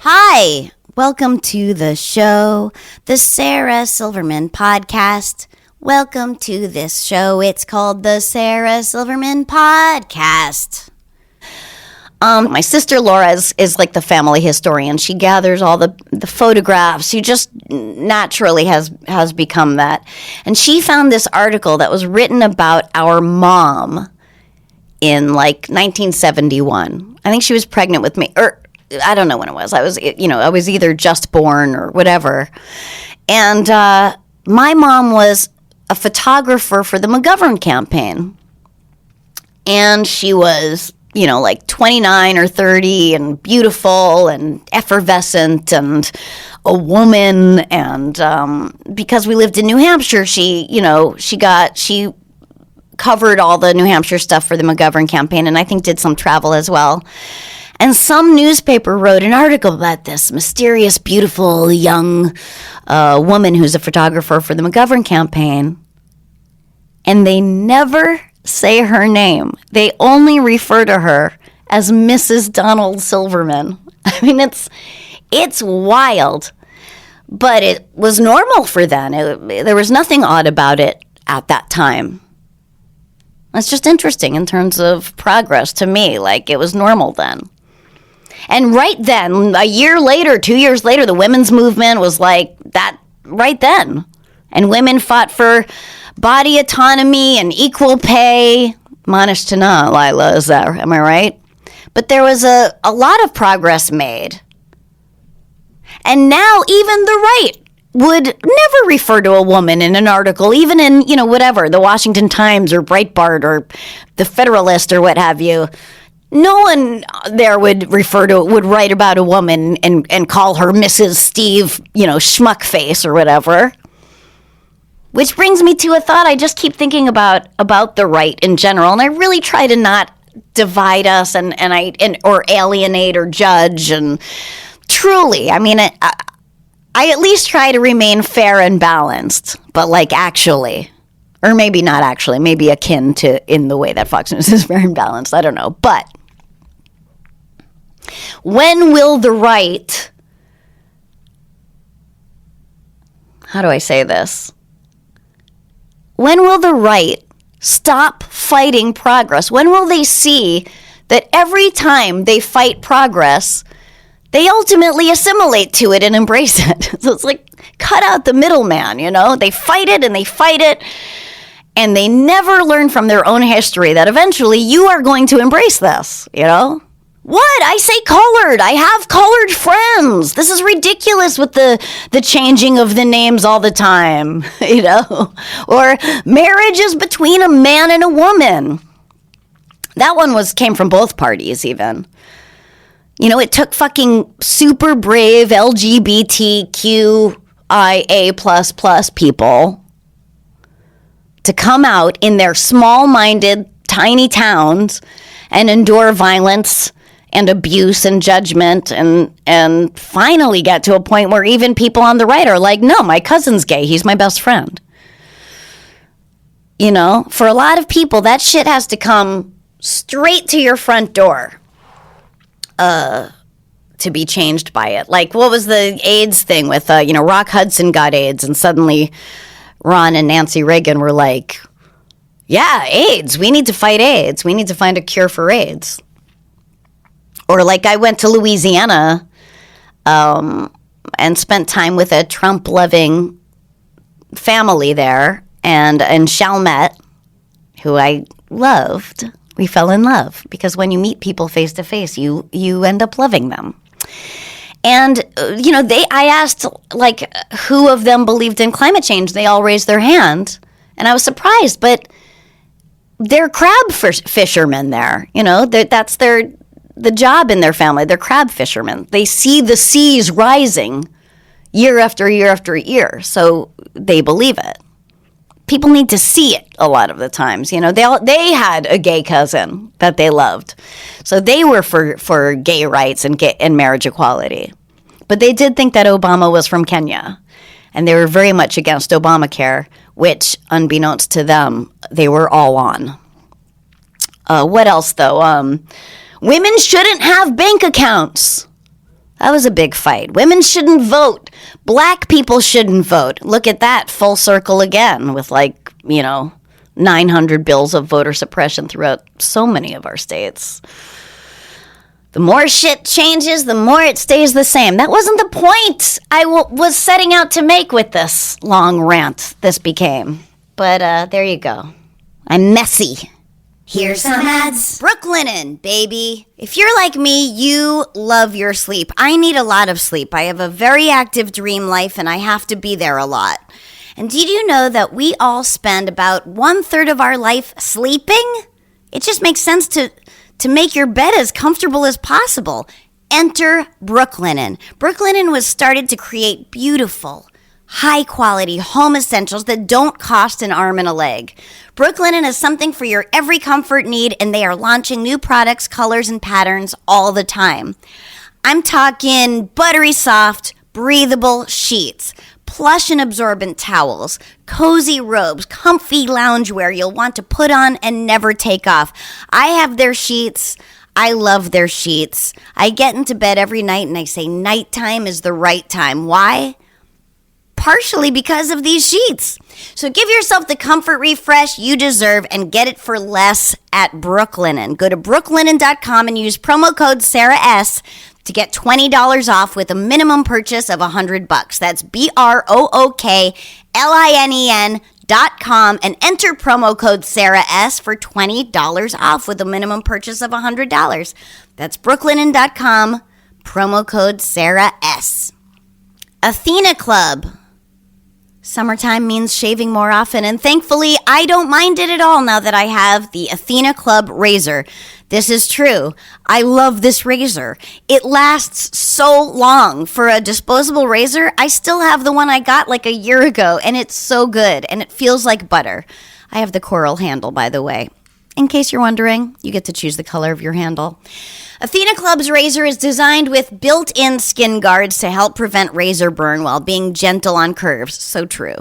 Hi, welcome to the show, the Sarah Silverman podcast. Welcome to this show. It's called the Sarah Silverman podcast. My sister Laura is like the family historian. She gathers all the photographs. She just naturally has become that. And she found this article that was written about our mom in like 1971. I think she was pregnant with me, or I don't know when it was. I was either just born or whatever. And my mom was a photographer for the McGovern campaign. And she was, like 29 or 30 and beautiful and effervescent and a woman. And because we lived in New Hampshire, she covered all the New Hampshire stuff for the McGovern campaign, and I think did some travel as well. And some newspaper wrote an article about this mysterious, beautiful, young woman who's a photographer for the McGovern campaign. And they never say her name. They only refer to her as Mrs. Donald Silverman. I mean, it's wild. But it was normal for then. There was nothing odd about it at that time. It's just interesting in terms of progress to me. Like, it was normal then. And right then, a year later, 2 years later, the women's movement was like that right then. And women fought for body autonomy and equal pay. Manish Tana, Lila, is that, am I right? But there was a lot of progress made. And now even the right would never refer to a woman in an article, even in, whatever, the Washington Times or Breitbart or the Federalist or what have you. No one there would write about a woman and call her Mrs. Steve, Schmuckface or whatever. Which brings me to a thought I just keep thinking about the right in general, and I really try to not divide us or alienate or judge. And truly, I mean, I at least try to remain fair and balanced, but like actually, or maybe not actually, maybe akin to in the way that Fox News is fair and balanced. I don't know, but when will the right, how do I say this? When will the right stop fighting progress? When will they see that every time they fight progress, they ultimately assimilate to it and embrace it? So it's like, cut out the middleman, They fight it and they fight it, and they never learn from their own history that eventually you are going to embrace this, What? I say colored. I have colored friends. This is ridiculous with the changing of the names all the time, Or marriage is between a man and a woman. That one came from both parties even. It took fucking super brave LGBTQIA++ people to come out in their small-minded, tiny towns and endure violence and abuse and judgment and finally get to a point where even people on the right are like, no, my cousin's gay. He's my best friend. For a lot of people, that shit has to come straight to your front door to be changed by it. Like, what was the AIDS thing with, Rock Hudson got AIDS and suddenly Ron and Nancy Reagan were like, yeah, AIDS. We need to fight AIDS. We need to find a cure for AIDS. Or like I went to Louisiana and spent time with a Trump-loving family there and Chalmette, who I loved. We fell in love because when you meet people face to face, you end up loving them. And, I asked, like, who of them believed in climate change. They all raised their hand. And I was surprised, but they're crab fishermen there. That's the job in their family. They're crab fishermen. They see the seas rising year after year after year, so they believe it. People need to see it a lot of the times. They had a gay cousin that they loved, so they were for gay rights and marriage equality. But they did think that Obama was from Kenya, and they were very much against Obamacare, which, unbeknownst to them, they were all on. What else, though? Women shouldn't have bank accounts. That was a big fight. Women shouldn't vote. Black people shouldn't vote. Look at that, full circle again with 900 bills of voter suppression throughout so many of our states. The more shit changes, the more it stays the same. That wasn't the point I was setting out to make with this long rant this became. But there you go. I'm messy. Here's some ads. Brooklinen, baby. If you're like me, you love your sleep. I need a lot of sleep. I have a very active dream life, and I have to be there a lot. And did you know that we all spend about 1/3 of our life sleeping? It just makes sense to make your bed as comfortable as possible. Enter Brooklinen. Brooklinen was started to create beautiful, high-quality home essentials that don't cost an arm and a leg. Brooklinen is something for your every comfort need, and they are launching new products, colors, and patterns all the time. I'm talking buttery soft, breathable sheets, plush and absorbent towels, cozy robes, comfy loungewear you'll want to put on and never take off. I have their sheets. I love their sheets. I get into bed every night and I say nighttime is the right time. Why? Partially because of these sheets. So give yourself the comfort refresh you deserve and get it for less at Brooklinen. Go to brooklinen.com and use promo code SarahS to get $20 off with a minimum purchase of $100. That's BROOKLINEN.com and enter promo code SarahS for $20 off with a minimum purchase of $100. That's brooklinen.com, promo code SarahS. Athena Club. Summertime means shaving more often, and thankfully, I don't mind it at all now that I have the Athena Club razor. This is true. I love this razor. It lasts so long. For a disposable razor, I still have the one I got like a year ago, and it's so good, and it feels like butter. I have the coral handle, by the way. In case you're wondering, you get to choose the color of your handle. Athena Club's razor is designed with built-in skin guards to help prevent razor burn while being gentle on curves. So true.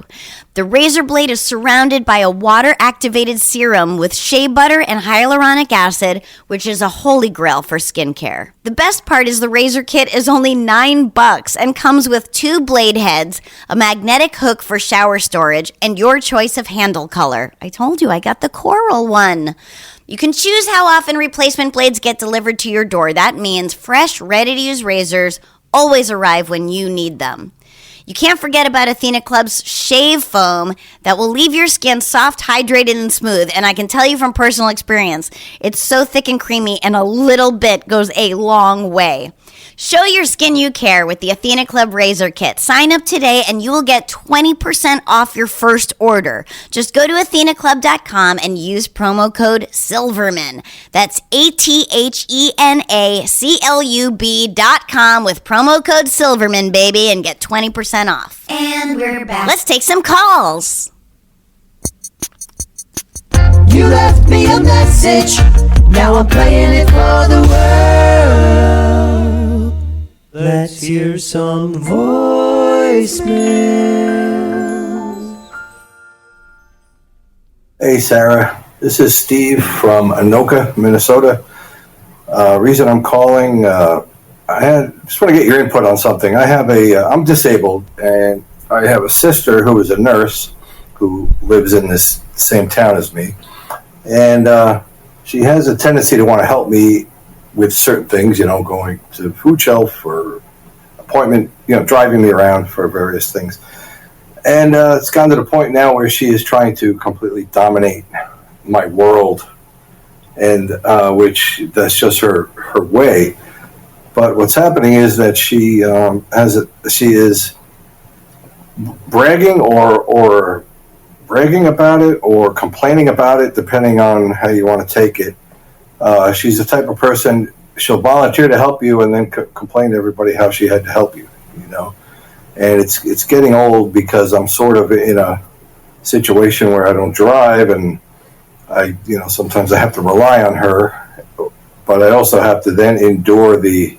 The razor blade is surrounded by a water-activated serum with shea butter and hyaluronic acid, which is a holy grail for skincare. The best part is the razor kit is only $9 and comes with 2 blade heads, a magnetic hook for shower storage, and your choice of handle color. I told you I got the coral one. You can choose how often replacement blades get delivered to your door. That means fresh, ready-to-use razors always arrive when you need them. You can't forget about Athena Club's shave foam that will leave your skin soft, hydrated, and smooth. And I can tell you from personal experience, it's so thick and creamy, and a little bit goes a long way. Show your skin you care with the Athena Club Razor Kit. Sign up today and you will get 20% off your first order. Just go to athenaclub.com and use promo code Silverman. That's ATHENACLUB.com with promo code Silverman, baby, and get 20% off. And we're back. Let's take some calls. You left me a message, now I'm playing it for the world. Let's hear some voicemails. Hey Sarah, this is Steve from Anoka, Minnesota. Reason I'm calling, just want to get your input on something. I'm disabled, and I have a sister who is a nurse who lives in this same town as me. And she has a tendency to want to help me with certain things, going to food shelf or appointment, driving me around for various things. And it's gotten to the point now where she is trying to completely dominate my world, and that's just her way. But what's happening is that she is bragging or bragging about it or complaining about it, depending on how you want to take it. She's the type of person, she'll volunteer to help you and then complain to everybody how she had to help you, And it's getting old because I'm sort of in a situation where I don't drive, and sometimes I have to rely on her, but I also have to then endure the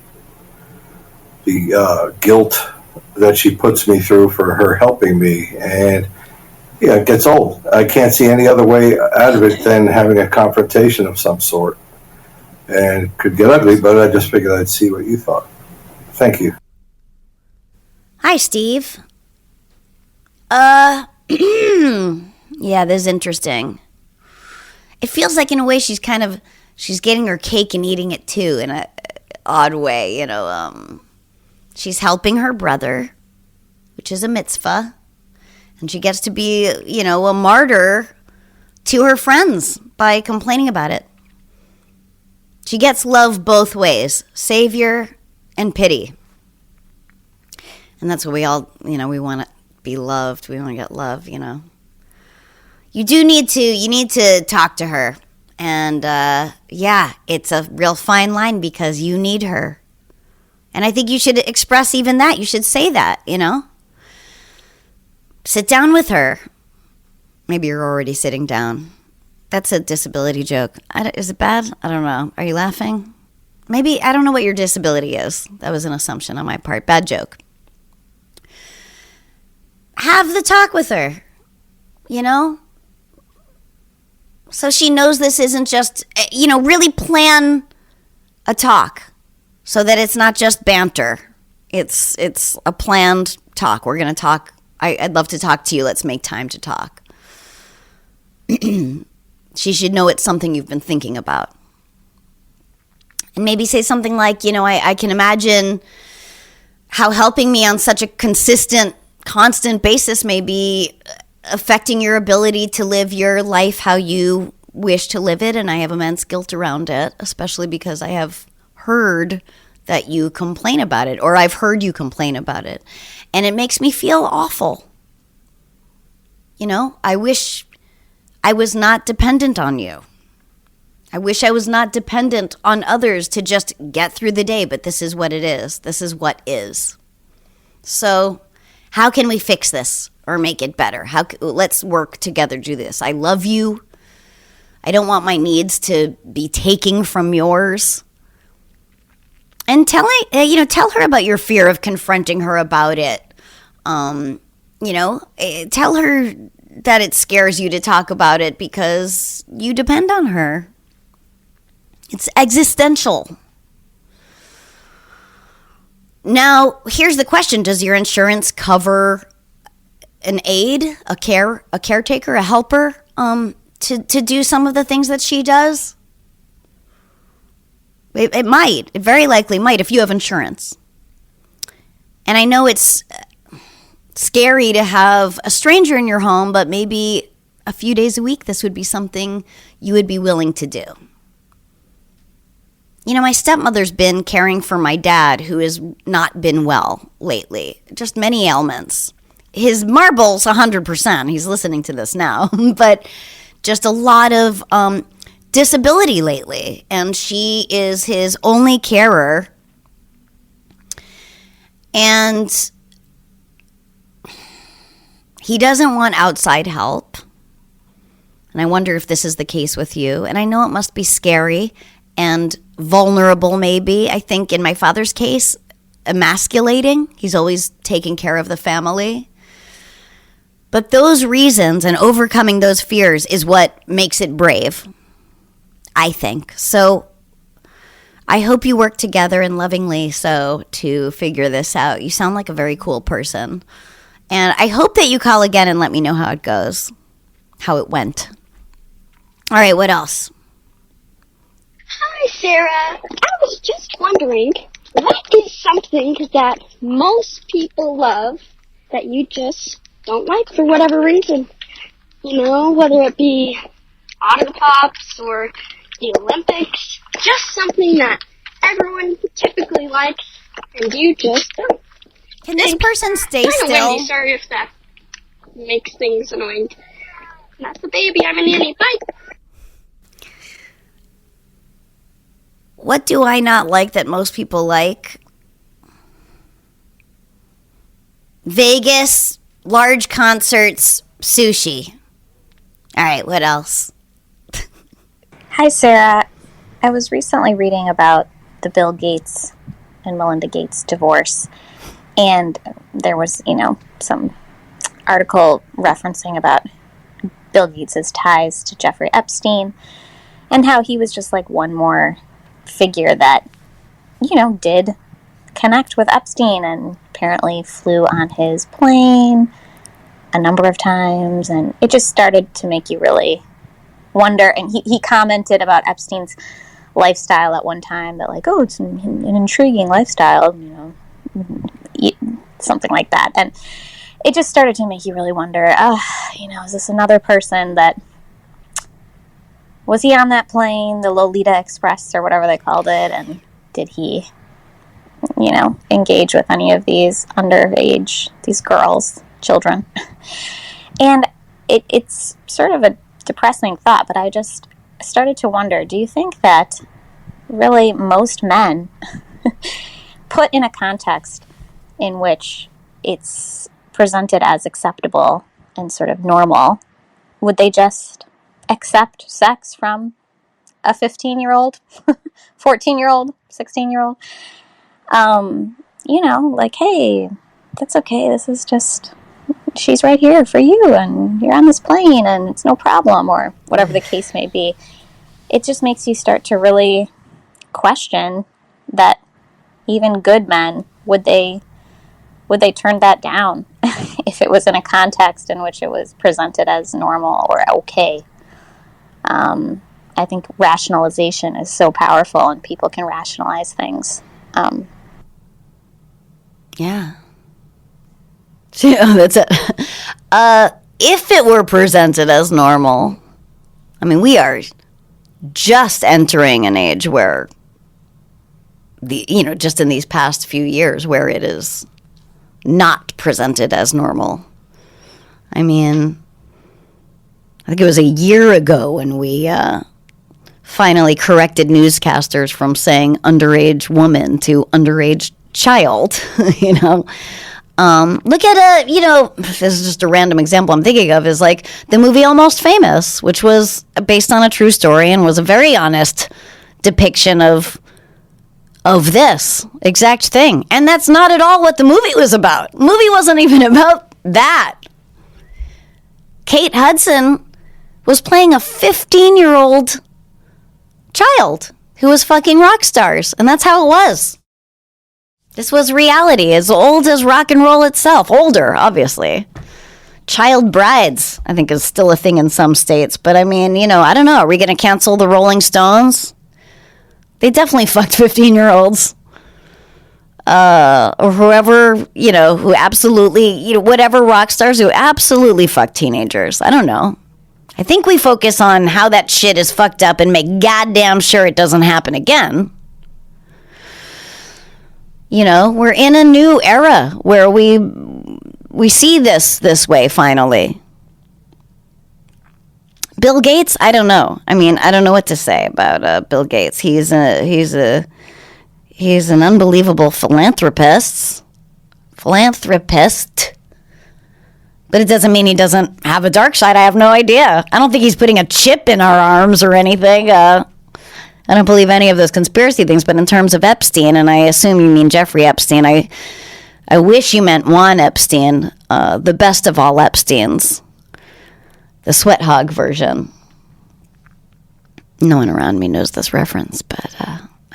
guilt that she puts me through for her helping me. And it gets old. I can't see any other way out of it than having a confrontation of some sort. And it could get ugly, but I just figured I'd see what you thought. Thank you. Hi, Steve. Yeah, this is interesting. It feels like in a way she's getting her cake and eating it too in a odd way, She's helping her brother, which is a mitzvah, and she gets to be, a martyr to her friends by complaining about it. She gets love both ways, savior and pity. And that's what we all, we want to be loved. We want to get love, You need to talk to her. And, it's a real fine line because you need her. And I think you should express even that. You should say that, Sit down with her. Maybe you're already sitting down. That's a disability joke. Is it bad? I don't know. Are you laughing? Maybe, I don't know what your disability is. That was an assumption on my part. Bad joke. Have the talk with her, So she knows this isn't just, really plan a talk so that it's not just banter. It's a planned talk. We're going to talk. I'd love to talk to you. Let's make time to talk. She should know it's something you've been thinking about. And maybe say something like, I can imagine how helping me on such a constant basis may be affecting your ability to live your life how you wish to live it. And I have immense guilt around it, especially because I have heard that you complain about it, or I've heard you complain about it. And it makes me feel awful. I wish I was not dependent on you. I wish I was not dependent on others to just get through the day, but this is what it is. This is what is. So how can we fix this or make it better? Let's work together to do this. I love you. I don't want my needs to be taking from yours. And tell her about your fear of confronting her about it. Tell her that it scares you to talk about it because you depend on her. It's existential. Now, here's the question. Does your insurance cover an aide, a caretaker, a helper, to do some of the things that she does? It might. It very likely might if you have insurance. And I know it's scary to have a stranger in your home, but maybe a few days a week, this would be something you would be willing to do. My stepmother's been caring for my dad, who has not been well lately. Just many ailments. His marbles, 100%. He's listening to this now. But just a lot of disability lately. And she is his only carer. And he doesn't want outside help. And I wonder if this is the case with you. And I know it must be scary and vulnerable, maybe. I think in my father's case, emasculating. He's always taking care of the family. But those reasons and overcoming those fears is what makes it brave, I think. So I hope you work together and lovingly to figure this out. You sound like a very cool person. And I hope that you call again and let me know how it goes, how it went. All right, what else? Hi, Sarah. I was just wondering, what is something that most people love that you just don't like for whatever reason? Whether it be Otter Pops or the Olympics, just something that everyone typically likes and you just don't. Can this person stay Kinda still? Windy. Sorry if that makes things annoying. Not the baby, I'm a nanny. Bye. What do I not like that most people like? Vegas, large concerts, sushi. All right, what else? Hi, Sarah. I was recently reading about the Bill Gates and Melinda Gates divorce, and there was, some article referencing about Bill Gates' ties to Jeffrey Epstein and how he was just like one more figure that, did connect with Epstein and apparently flew on his plane a number of times. And it just started to make you really wonder. And he commented about Epstein's lifestyle at one time that, like, oh, it's an intriguing lifestyle, something like that. And it just started to make you really wonder, is this another person that, was he on that plane, the Lolita Express or whatever they called it, and did he, engage with any of these underage, these girls, children? And it's sort of a depressing thought, but I just started to wonder, do you think that really most men put in a context in which it's presented as acceptable and sort of normal, would they just accept sex from a 15-year-old, 14-year-old, 16-year-old? Like, hey, that's okay. This is just, she's right here for you, and you're on this plane, and it's no problem, or whatever the case may be. It just makes you start to really question that even good men, would they turn that down if it was in a context in which it was presented as normal or okay? I think rationalization is so powerful, and people can rationalize things. Yeah. That's it. If it were presented as normal, I mean, we are just entering an age where just in these past few years where it is not presented as normal. I mean, I think it was a year ago when we finally corrected newscasters from saying underage woman to underage child. Look at this is just a random example I'm thinking of, is like the movie Almost Famous, which was based on a true story and was a very honest depiction of this exact thing. And that's not at all what the movie was about. The movie wasn't even about that. Kate Hudson was playing a 15-year-old child who was fucking rock stars, and that's how it was. This was reality, as old as rock and roll itself. Older, obviously. Child brides, I think, is still a thing in some states. But I mean, I don't know. Are we going to cancel the Rolling Stones? They definitely fucked 15-year-olds. Or whoever, who absolutely, whatever rock stars who absolutely fuck teenagers. I don't know. I think we focus on how that shit is fucked up and make goddamn sure it doesn't happen again. We're in a new era where we see this way finally. Bill Gates, I don't know. I mean, I don't know what to say about Bill Gates. He's an unbelievable philanthropist. But it doesn't mean he doesn't have a dark side. I have no idea. I don't think he's putting a chip in our arms or anything. I don't believe any of those conspiracy things, but in terms of Epstein, and I assume you mean Jeffrey Epstein, I wish you meant Juan Epstein, the best of all Epsteins, the sweat hog version. No one around me knows this reference, but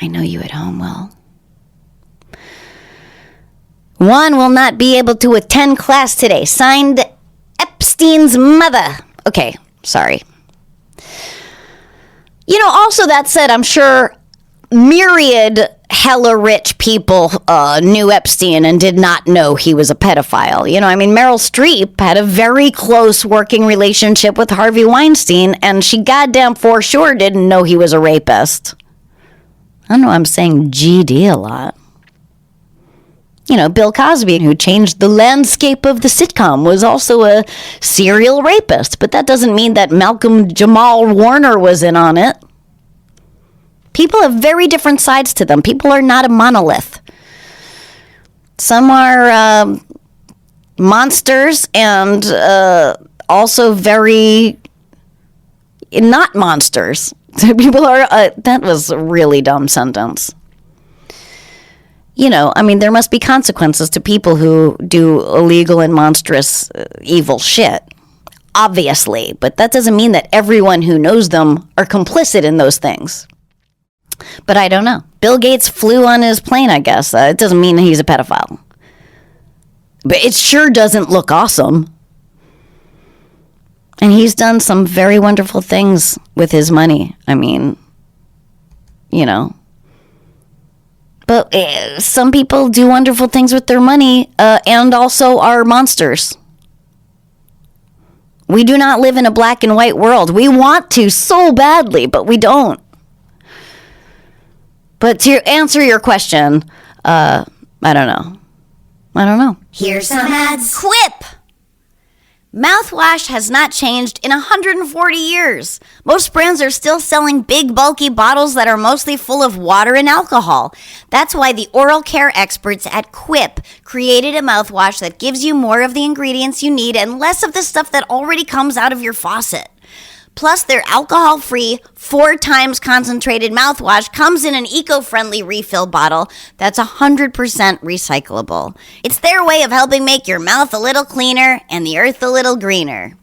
I know you at home will. Juan will not be able to attend class today. Signed, Epstein's mother. Okay, sorry. Also that said, I'm sure myriad hella rich people knew Epstein and did not know he was a pedophile. Meryl Streep had a very close working relationship with Harvey Weinstein, and she goddamn for sure didn't know he was a rapist. I don't know, I'm saying GD a lot. Bill Cosby, who changed the landscape of the sitcom, was also a serial rapist, but that doesn't mean that Malcolm Jamal Warner was in on it. People have very different sides to them. People are not a monolith. Some are monsters and also very not monsters. People are, that was a really dumb sentence. There must be consequences to people who do illegal and monstrous evil shit. Obviously. But that doesn't mean that everyone who knows them are complicit in those things. But I don't know. Bill Gates flew on his plane, I guess. It doesn't mean he's a pedophile. But it sure doesn't look awesome. And he's done some very wonderful things with his money. I mean, you know. But some people do wonderful things with their money and also are monsters. We do not live in a black and white world. We want to so badly, but we don't. But to answer your question, I don't know. Here's some ads. Quip! Mouthwash has not changed in 140 years. Most brands are still selling big, bulky bottles that are mostly full of water and alcohol. That's why the oral care experts at Quip created a mouthwash that gives you more of the ingredients you need and less of the stuff that already comes out of your faucet. Plus, their alcohol-free, 4 times concentrated mouthwash comes in an eco-friendly refill bottle that's 100% recyclable. It's their way of helping make your mouth a little cleaner and the earth a little greener.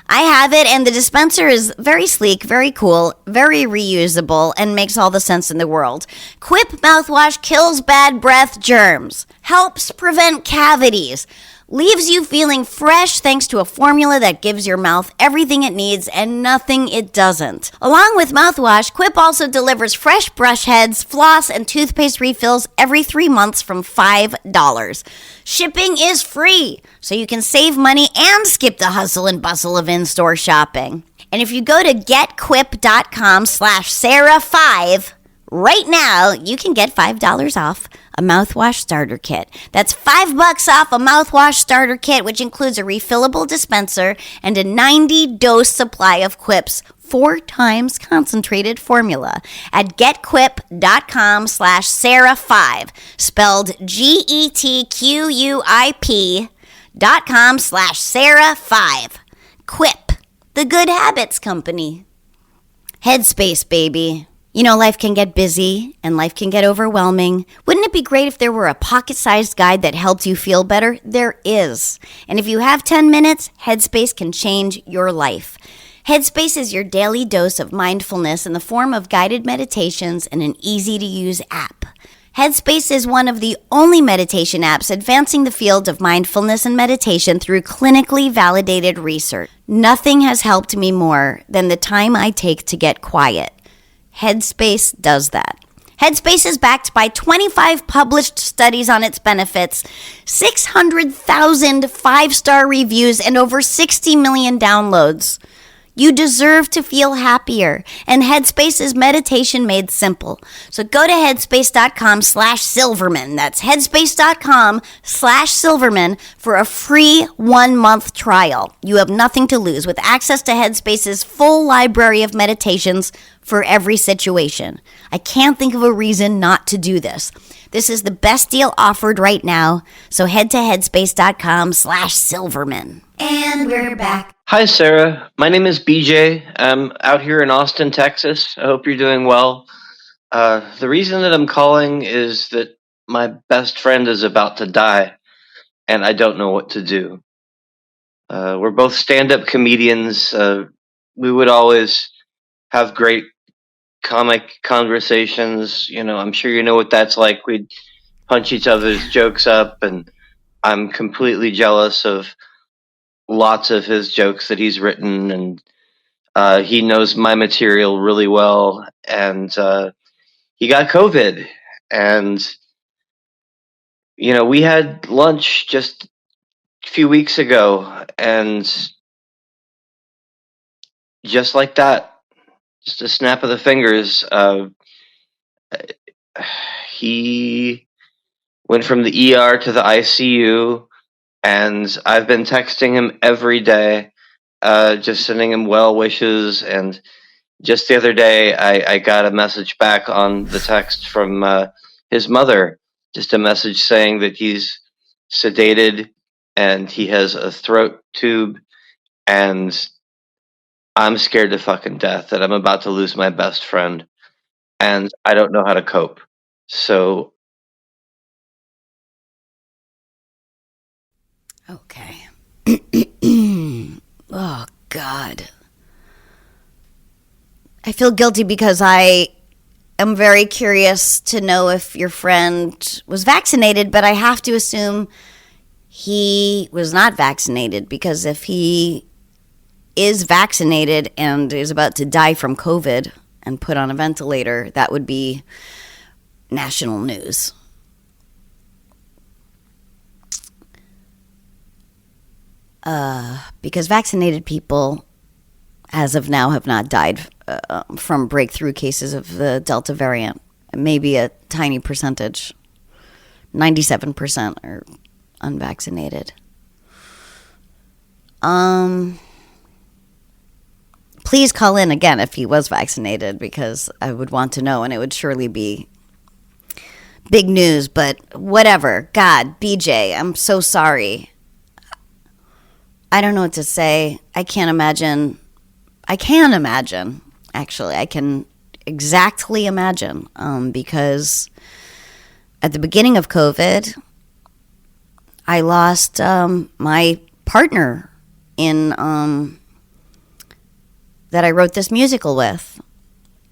I have it, and the dispenser is very sleek, very cool, very reusable, and makes all the sense in the world. Quip mouthwash kills bad breath germs, helps prevent cavities, leaves you feeling fresh thanks to a formula that gives your mouth everything it needs and nothing it doesn't. Along with mouthwash, Quip also delivers fresh brush heads, floss, and toothpaste refills every 3 months from $5. Shipping is free, so you can save money and skip the hustle and bustle of in-store shopping. And if you go to getquip.com/Sarah5 right now, you can get $5 off a mouthwash starter kit. That's $5 off a mouthwash starter kit, which includes a refillable dispenser and a 90-dose supply of Quip's 4 times concentrated formula at getquip.com/Sarah5, spelled GETQUIP.com/Sarah5. Quip, the Good Habits Company. Headspace, baby. You know, life can get busy and life can get overwhelming. Wouldn't it be great if there were a pocket-sized guide that helped you feel better? There is. And if you have 10 minutes, Headspace can change your life. Headspace is your daily dose of mindfulness in the form of guided meditations and an easy-to-use app. Headspace is one of the only meditation apps advancing the field of mindfulness and meditation through clinically validated research. Nothing has helped me more than the time I take to get quiet. Headspace does that. Headspace is backed by 25 published studies on its benefits, 600,000 5-star reviews, and over 60 million downloads. You deserve to feel happier, and Headspace is meditation made simple. So go to headspace.com/Silverman. That's headspace.com/Silverman for a free 1-month trial. You have nothing to lose with access to Headspace's full library of meditations for every situation. I can't think of a reason not to do this. This is the best deal offered right now, so head to headspace.com/Silverman. And we're back. Hi, Sarah. My name is BJ. I'm out here in Austin, Texas. I hope you're doing well. The reason that I'm calling is that my best friend is about to die, and I don't know what to do. We're both stand-up comedians. We would always have great comic conversations. You know, I'm sure you know what that's like. We'd punch each other's jokes up, and I'm completely jealous of lots of his jokes that he's written, and he knows my material really well. And he got COVID, and you know, we had lunch just a few weeks ago, and just like that, just a snap of the fingers, he went from the ER to the ICU, and I've been texting him every day, just sending him well wishes. And just the other day, I got a message back on the text from his mother, just a message saying that he's sedated and he has a throat tube, and I'm scared to fucking death that I'm about to lose my best friend, and I don't know how to cope. So Okay. Oh, God. I feel guilty because I am very curious to know if your friend was vaccinated, but I have to assume he was not vaccinated, because if he is vaccinated and is about to die from COVID and put on a ventilator, that would be national news. Because vaccinated people, as of now, have not died from breakthrough cases of the Delta variant. Maybe a tiny percentage. 97% are unvaccinated. Please call in again if he was vaccinated, because I would want to know, and it would surely be big news, but whatever. God, BJ, I'm so sorry. I don't know what to say. I can't imagine. Actually, I can exactly imagine, because at the beginning of COVID, I lost my partner in that I wrote this musical with,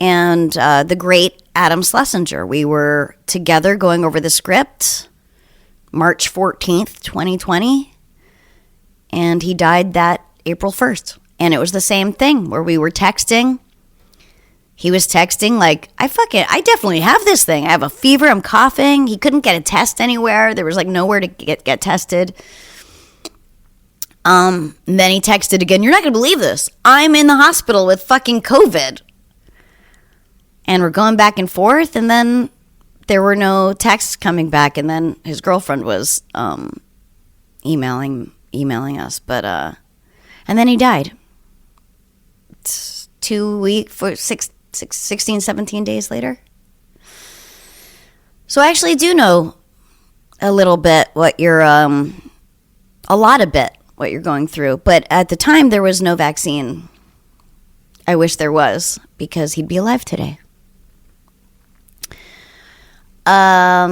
and the great Adam Schlesinger. We were together going over the script March 14th, 2020, and he died that April 1st. And it was the same thing where we were texting. He was texting like, I definitely have this thing. I have a fever. I'm coughing. He couldn't get a test anywhere. There was like nowhere to get tested. And then he texted again, you're not going to believe this. I'm in the hospital with fucking COVID. And we're going back and forth. And then there were no texts coming back. And then his girlfriend was emailing us. But and then he died. 16, 17 days later. So I actually do know a little bit what you're, a lot of bit what you're going through. But at the time, there was no vaccine. I wish there was, because he'd be alive today. I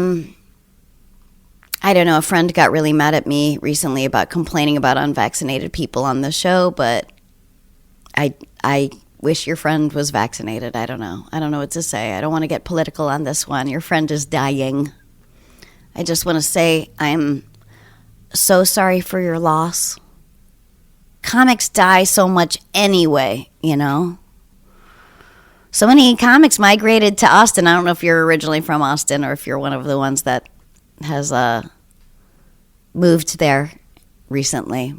don't know. A friend got really mad at me recently about complaining about unvaccinated people on the show, but I wish your friend was vaccinated. I don't know. I don't know what to say. I don't want to get political on this one. Your friend is dying. I just want to say I'm so sorry for your loss. Comics die so much anyway, you know? So many comics migrated to Austin. I don't know if you're originally from Austin or if you're one of the ones that has moved there recently.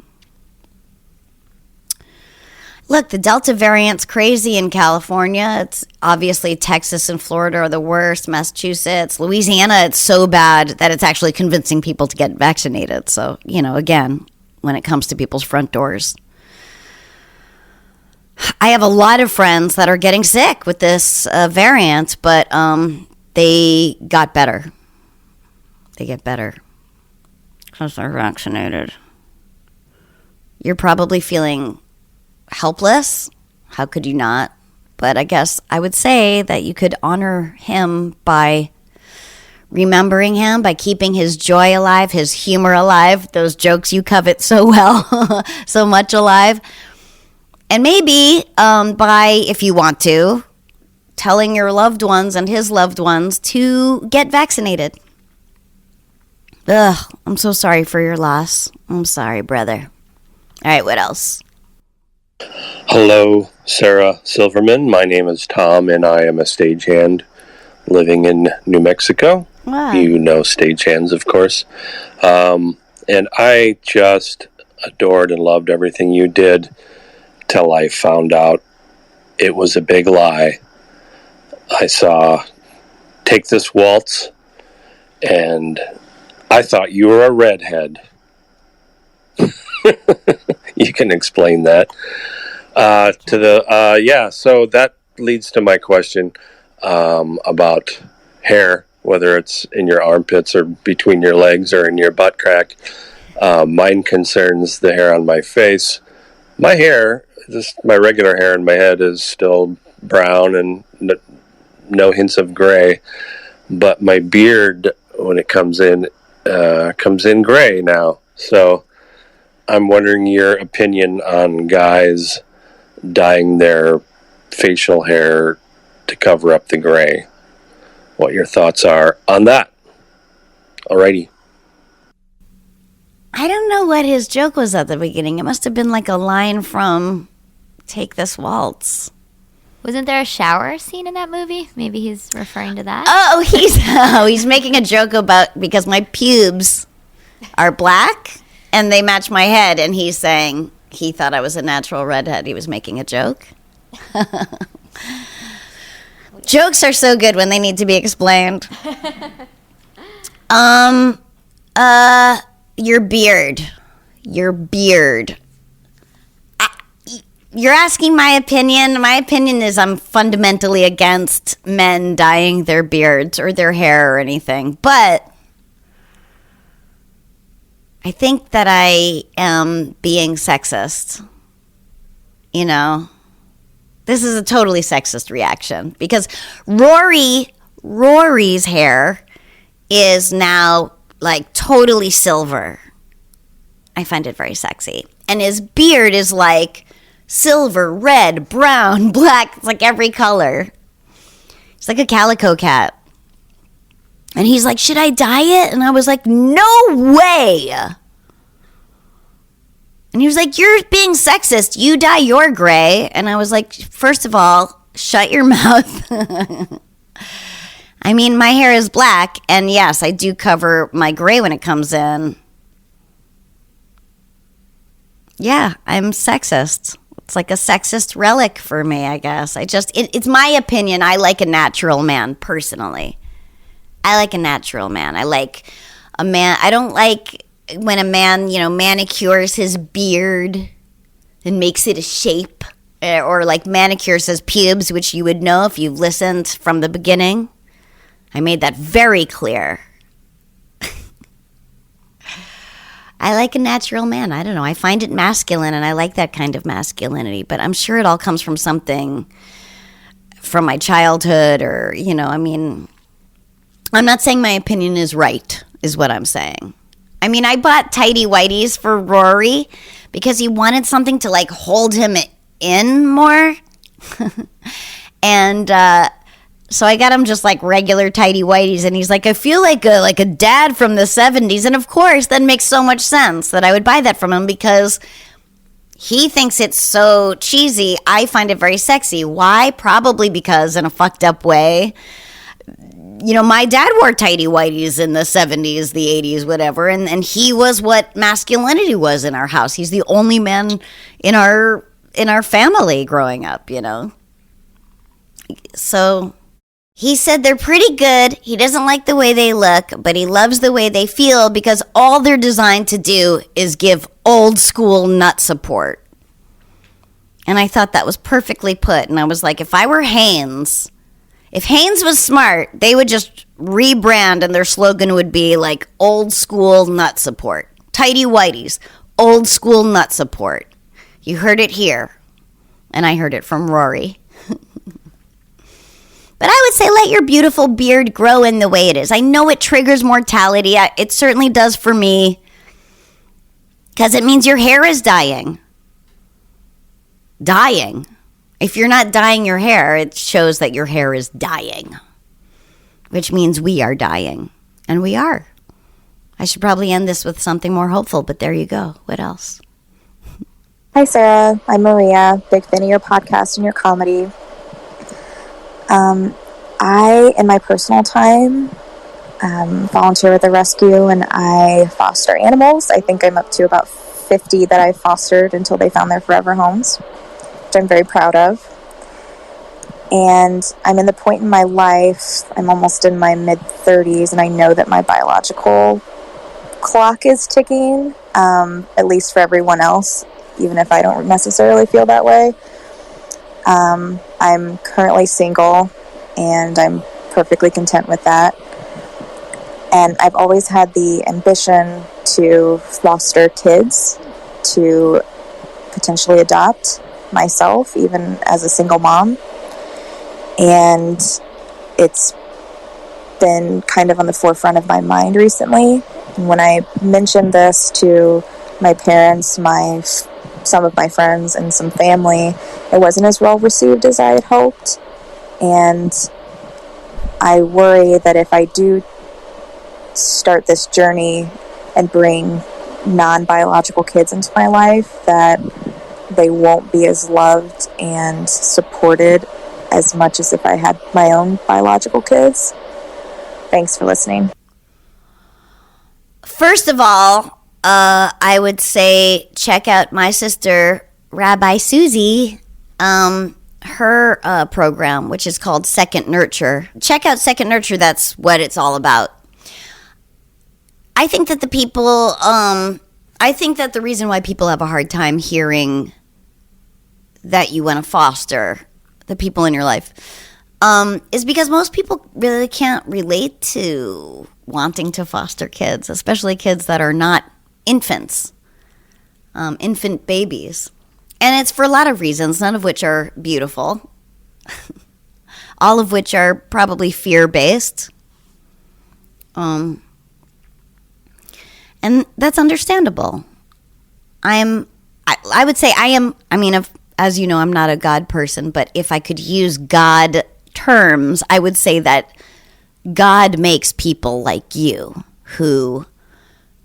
Look, the Delta variant's crazy in California. It's obviously Texas and Florida are the worst. Massachusetts, Louisiana, it's so bad that it's actually convincing people to get vaccinated. So, you know, again, when it comes to people's front doors. I have a lot of friends that are getting sick with this variant, but they got better. They get better because they're vaccinated. You're probably feeling helpless. How could you not? But I guess I would say that you could honor him by remembering him, by keeping his joy alive, his humor alive, those jokes you covet so well, so much alive. And maybe by, if you want to, telling your loved ones and his loved ones to get vaccinated. Ugh, I'm so sorry for your loss. I'm sorry, brother. All right, what else? Hello, Sarah Silverman. My name is Tom, and I am a stagehand living in New Mexico. Wow. You know stagehands, of course. And I just adored and loved everything you did till I found out it was a big lie. I saw Take This Waltz, and I thought you were a redhead. You can explain that. So that leads to my question about hair, whether it's in your armpits or between your legs or in your butt crack. Mine concerns the hair on my face. My hair, just my regular hair in my head, is still brown and no hints of gray, but my beard, when it comes in gray now. So I'm wondering your opinion on guys dyeing their facial hair to cover up the gray. what your thoughts are on that. Alrighty. I don't know what his joke was at the beginning. It must have been like a line from Take This Waltz. Wasn't there a shower scene in that movie? Maybe he's referring to that. Oh, he's making a joke about because my pubes are black and they match my head, and he's saying he thought I was a natural redhead. He was making a joke. Jokes are so good when they need to be explained. Your beard. You're asking my opinion. My opinion is I'm fundamentally against men dyeing their beards or their hair or anything. But I think that I am being sexist. You know? This is a totally sexist reaction because Rory's hair is now like totally silver. I find it very sexy. And his beard is like silver, red, brown, black. It's like every color. It's like a calico cat. And he's like, should I dye it? And I was like, no way. And he was like, you're being sexist. You dye your gray. And I was like, first of all, shut your mouth. I mean, my hair is black. And yes, I do cover my gray when it comes in. Yeah, I'm sexist. It's like a sexist relic for me, I guess. It's my opinion. I like a natural man, personally. I like a natural man. I like a man. I don't like when a man, manicures his beard and makes it a shape. Or like manicures his pubes, which you would know if you've listened from the beginning. I made that very clear. I like a natural man. I don't know. I find it masculine, and I like that kind of masculinity. But I'm sure it all comes from something from my childhood or, I'm not saying my opinion is right, is what I'm saying. I mean, I bought Tighty Whities for Rory because he wanted something to, like, hold him in more. And so I got him just like regular Tighty Whities, and he's like, I feel like a dad from the 70s. And of course, that makes so much sense that I would buy that from him because he thinks it's so cheesy. I find it very sexy. Why? Probably because in a fucked up way, my dad wore Tighty Whities in the 70s, the 80s, whatever. And he was what masculinity was in our house. He's the only man in our family growing up, So he said they're pretty good. He doesn't like the way they look, but he loves the way they feel because all they're designed to do is give old school nut support. And I thought that was perfectly put. And I was like, if I were Hanes, if Hanes was smart, they would just rebrand and their slogan would be like old school nut support. Tighty Whities, old school nut support. You heard it here. And I heard it from Rory. But I would say let your beautiful beard grow in the way it is. I know it triggers mortality. It certainly does for me. Because it means your hair is dying. Dying. If you're not dyeing your hair, it shows that your hair is dying. Which means we are dying. And we are. I should probably end this with something more hopeful, but there you go. What else? Hi, Sarah. I'm Maria. Big fan of your podcast and your comedy. I, in my personal time, volunteer with the rescue and I foster animals. I think I'm up to about 50 that I fostered until they found their forever homes, which I'm very proud of. And I'm in the point in my life, I'm almost in my mid-30s, and I know that my biological clock is ticking, at least for everyone else, even if I don't necessarily feel that way. I'm currently single, and I'm perfectly content with that. And I've always had the ambition to foster kids, to potentially adopt myself, even as a single mom. And it's been kind of on the forefront of my mind recently. And when I mentioned this to my parents, some of my friends, and some family, it wasn't as well received as I had hoped. And I worry that if I do start this journey and bring non-biological kids into my life, that they won't be as loved and supported as much as if I had my own biological kids. Thanks for listening. First of all, I would say check out my sister, Rabbi Susie, her program, which is called Second Nurture. Check out Second Nurture. That's what it's all about. I think that the reason why people have a hard time hearing that you want to foster the people in your life is because most people really can't relate to wanting to foster kids, especially kids that are not infants, infant babies. And it's for a lot of reasons, none of which are beautiful, all of which are probably fear-based. And that's understandable. I would say as you know, I'm not a God person, but if I could use God terms, I would say that God makes people like you who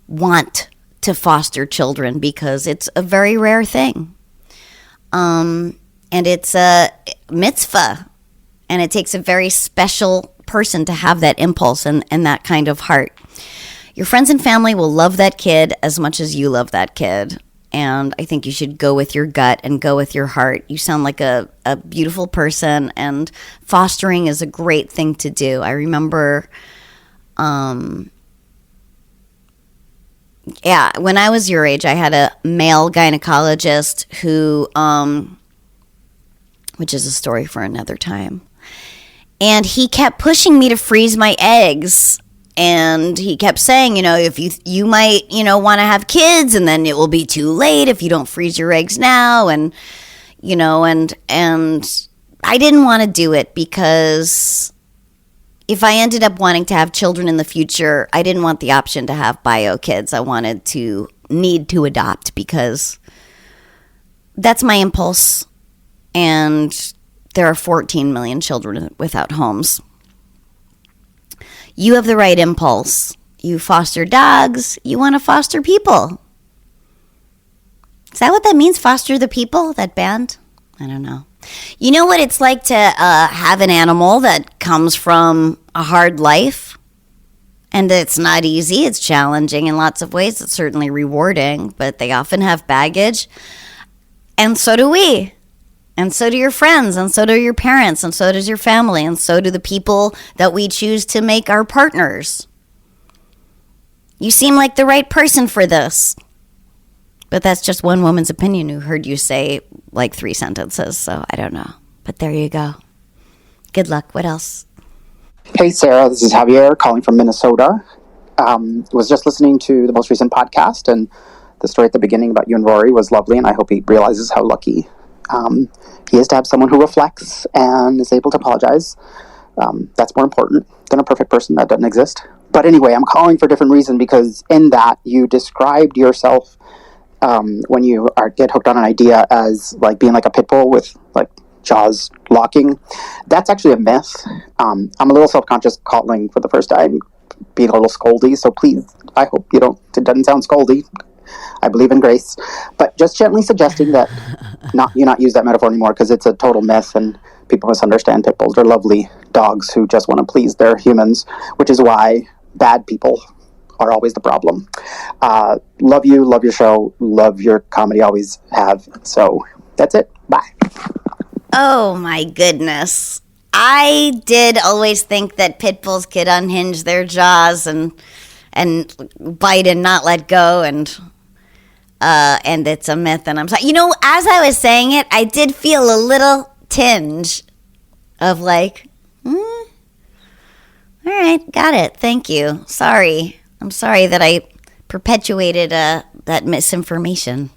want to foster children because it's a very rare thing. And it's a mitzvah, and it takes a very special person to have that impulse and that kind of heart. Your friends and family will love that kid as much as you love that kid. And I think you should go with your gut and go with your heart. You sound like a beautiful person, and fostering is a great thing to do. I remember, when I was your age, I had a male gynecologist who, which is a story for another time. And he kept pushing me to freeze my eggs. And he kept saying, if you might, want to have kids, and then it will be too late if you don't freeze your eggs now. And, and I didn't want to do it because if I ended up wanting to have children in the future, I didn't want the option to have bio kids. I wanted to need to adopt because that's my impulse. And there are 14 million children without homes. You have the right impulse. You foster dogs. You want to foster people. Is that what that means, foster the people, that band? I don't know. You know what it's like to have an animal that comes from a hard life? And it's not easy. It's challenging in lots of ways. It's certainly rewarding, but they often have baggage. And so do we. And so do your friends, and so do your parents, and so does your family, and so do the people that we choose to make our partners. You seem like the right person for this. But that's just one woman's opinion who heard you say like 3 sentences, so I don't know. But there you go. Good luck. What else? Hey, Sarah, this is Javier calling from Minnesota. Was just listening to the most recent podcast, and the story at the beginning about you and Rory was lovely, and I hope he realizes how lucky he is to have someone who reflects and is able to apologize. That's more important than a perfect person. That doesn't exist. But anyway, I'm calling for a different reason, because in that you described yourself when you get hooked on an idea as like being like a pit bull with like jaws locking. That's actually a myth. I'm a little self-conscious calling for the first time, being a little scoldy, so please, I hope you don't, it doesn't sound scoldy. I believe in grace, but just gently suggesting that not use that metaphor anymore, because it's a total myth and people misunderstand pit bulls. They're lovely dogs who just want to please their humans, which is why bad people are always the problem. Love you, love your show, love your comedy, always have. So that's it. Bye. Oh my goodness. I did always think that pit bulls could unhinge their jaws and bite and not let go, and it's a myth. And I'm sorry. As I was saying it, I did feel a little tinge of like, all right, got it. Thank you. Sorry. I'm sorry that I perpetuated that misinformation.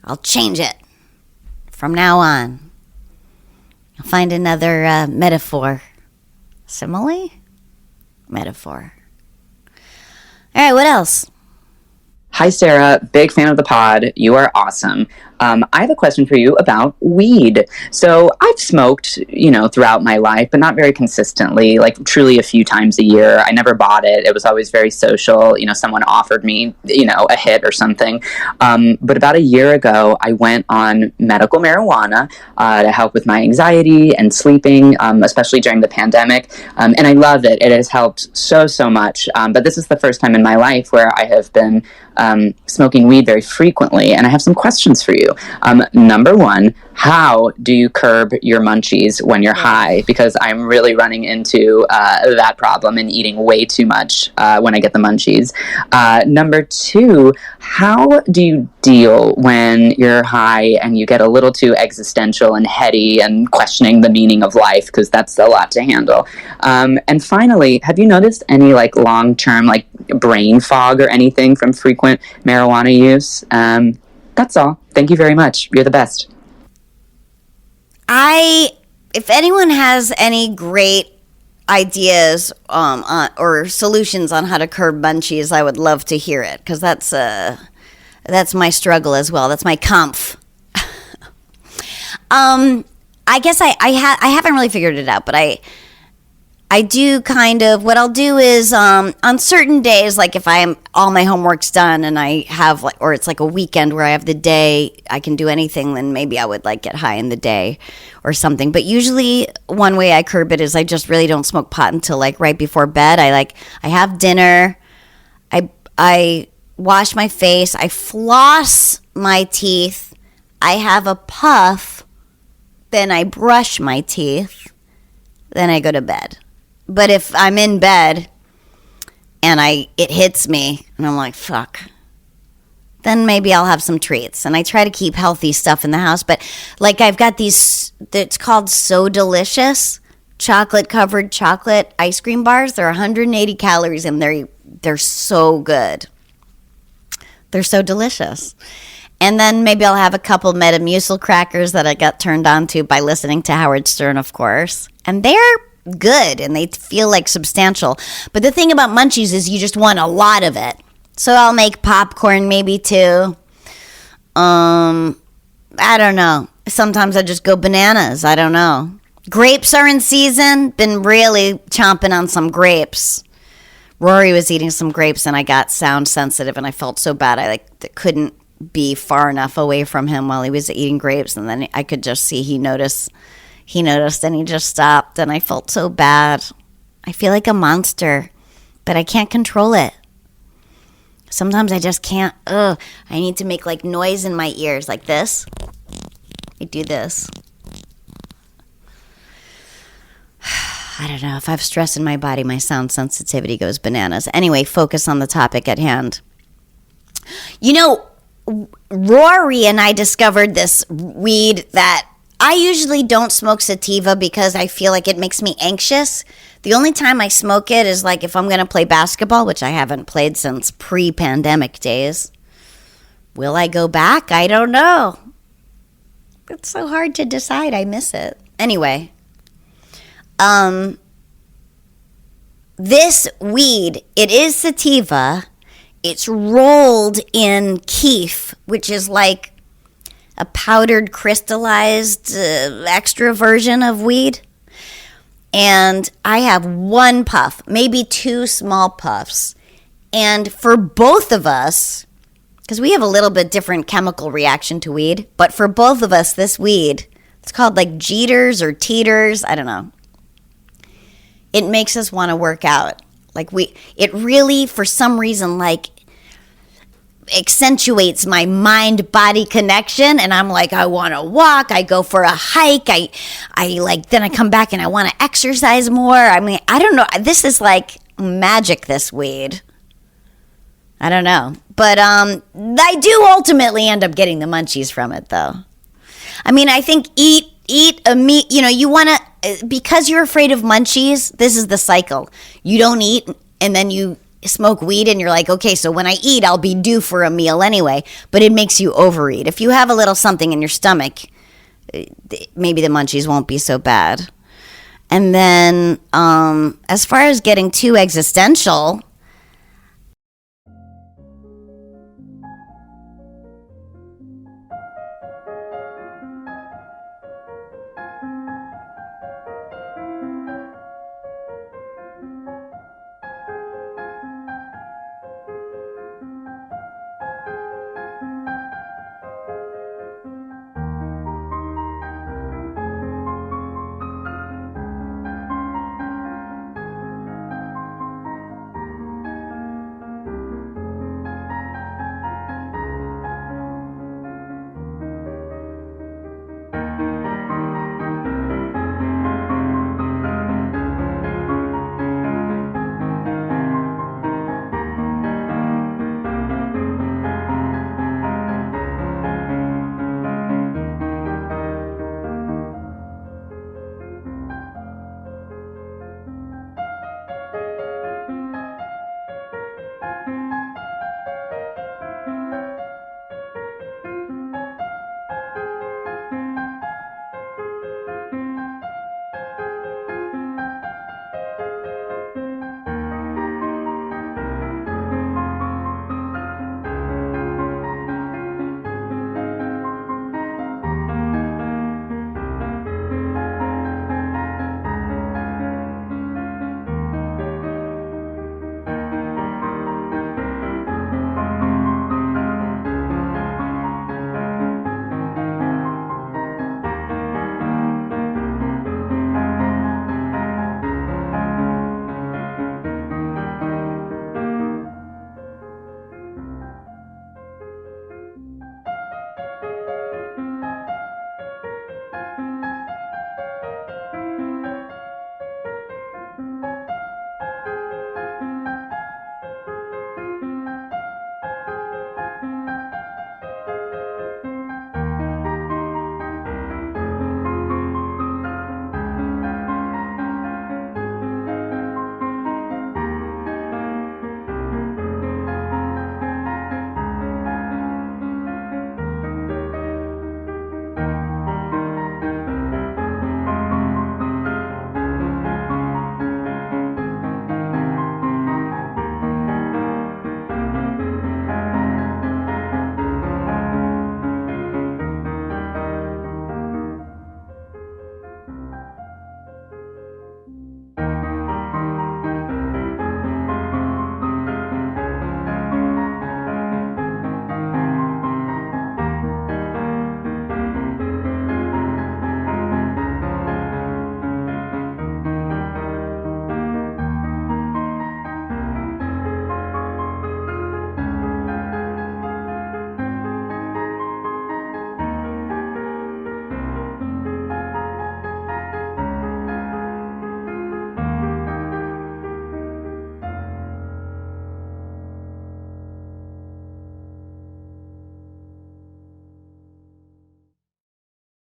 I'll change it from now on. I'll find another metaphor. Simile? Metaphor. All right, what else? Hi, Sarah. Big fan of the pod. You are awesome. I have a question for you about weed. So I've smoked, throughout my life, but not very consistently, like truly a few times a year. I never bought it. It was always very social. Someone offered me, a hit or something. But about a year ago, I went on medical marijuana to help with my anxiety and sleeping, especially during the pandemic. And I love it. It has helped so much. But this is the first time in my life where I have been smoking weed very frequently. And I have some questions for you. Number one, how do you curb your munchies when you're high? Because I'm really running into that problem and eating way too much when I get the munchies. Number two, how do you deal when you're high and you get a little too existential and heady and questioning the meaning of life? Because that's a lot to handle. And finally, have you noticed any long-term brain fog or anything from frequent marijuana use? That's all. Thank you very much. You're the best. If anyone has any great ideas or solutions on how to curb munchies, I would love to hear it, because that's my struggle as well. That's my kampf. I guess I haven't really figured it out, but I do kind of, what I'll do is on certain days, like if all my homework's done and I have or it's like a weekend where I have the day, I can do anything, then maybe I would get high in the day or something. But usually one way I curb it is I just really don't smoke pot until right before bed. I have dinner, I wash my face, I floss my teeth, I have a puff, then I brush my teeth, then I go to bed. But if I'm in bed and it hits me and I'm like, fuck, then maybe I'll have some treats. And I try to keep healthy stuff in the house. But I've got these, it's called So Delicious, chocolate-covered chocolate ice cream bars. They're 180 calories and they're so good. They're so delicious. And then maybe I'll have a couple Metamucil crackers that I got turned on to by listening to Howard Stern, of course. And they're good and they feel substantial. But the thing about munchies is you just want a lot of it. So I'll make popcorn maybe too. I don't know. Sometimes I just go bananas. I don't know. Grapes are in season. Been really chomping on some grapes. Rory was eating some grapes and I got sound sensitive and I felt so bad. I couldn't be far enough away from him while he was eating grapes, and then I could just see he noticed and he just stopped, and I felt so bad. I feel like a monster, but I can't control it. Sometimes I just can't. I need to make noise in my ears like this. I do this. I don't know. If I have stress in my body, my sound sensitivity goes bananas. Anyway, focus on the topic at hand. Rory and I discovered this weed that I usually don't smoke sativa because I feel like it makes me anxious. The only time I smoke it is if I'm going to play basketball, which I haven't played since pre-pandemic days. Will I go back? I don't know. It's so hard to decide. I miss it. Anyway, this weed, it is sativa. It's rolled in keef, which is a powdered, crystallized, extra version of weed. And I have one puff, maybe two small puffs. And for both of us, because we have a little bit different chemical reaction to weed, but for both of us, this weed, it's called Jeters or Teeters, I don't know. It makes us want to work out. It really, for some reason, accentuates my mind-body connection, and I'm I want to walk, I go for a hike, then I come back and I want to exercise more. I mean, I don't know, this is magic, this weed. I don't know, but I do ultimately end up getting the munchies from it, though. I mean, I think eat a meat, you want to, because you're afraid of munchies, this is the cycle. You don't eat, and then you smoke weed and you're okay, so when I eat, I'll be due for a meal anyway, but it makes you overeat. If you have a little something in your stomach, maybe the munchies won't be so bad. And then as far as getting too existential,